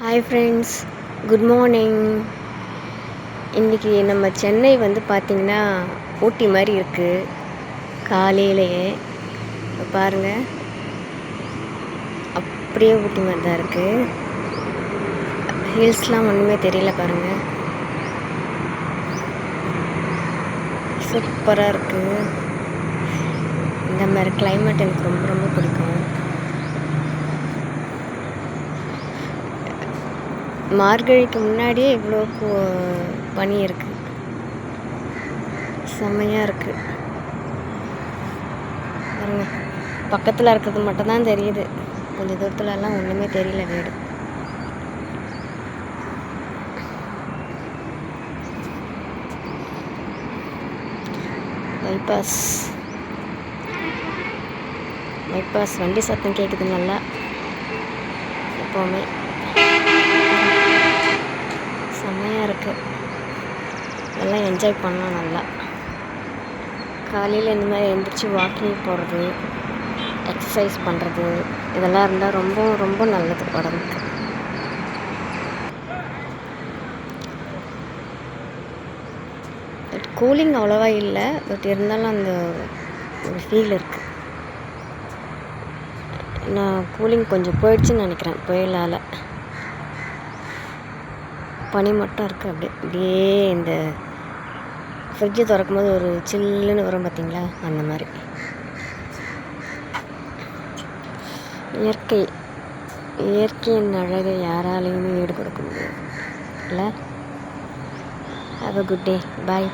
Hi friends, good morning. இன்றைக்கி நம்ம சென்னை பார்த்திங்கன்னா ஊட்டி மாதிரி இருக்குது. காலையிலேயே பாருங்கள், அப்படியே ஊட்டி மாதிரி தான் இருக்குது. ஹில்ஸ்லாம் ஒன்றுமே தெரியல பாருங்கள், சூப்பராக இருக்குது. இந்த மாதிரி கிளைமேட் எனக்கு ரொம்ப ரொம்ப பிடிக்கும். மார்கழிக்கு முன்னாடியே இவ்வளோ பனி இருக்குது, செம்மையாக இருக்குது பாருங்க. பக்கத்தில் இருக்கிறது மட்டும்தான் தெரியுது, கொஞ்சம் தூரத்துலலாம் ஒன்றுமே தெரியல. வீடு பைபாஸ் வண்டி சத்தம் கேட்குது நல்லா. எப்போவுமே செம்மையாக இருக்குது, எல்லாம் என்ஜாய் பண்ணலாம் நல்லா. காலையில் இந்த மாதிரி எழுந்திரிச்சி வாக்கிங் போகிறது, எக்ஸசைஸ் பண்ணுறது, இதெல்லாம் இருந்தால் ரொம்ப ரொம்ப நல்லது உடம்புக்கு. பட் கூலிங் அவ்வளோவா இல்லை, பட் இருந்தாலும் அந்த ஒரு ஃபீல் இருக்குது. நான் கூலிங் கொஞ்சம் போயிடுச்சுன்னு நினைக்கிறேன், புயலால். பனி மட்டும் இருக்குது. அப்படியே இந்த ஃப்ரிட்ஜு திறக்கும் போது ஒரு சில்லுன்னு வரும் பார்த்திங்களா, அந்த மாதிரி. இயற்கையின் அழகை யாராலையுமே ஈடு கொடுக்க முடியாது இல்லை. Have a good day, bye.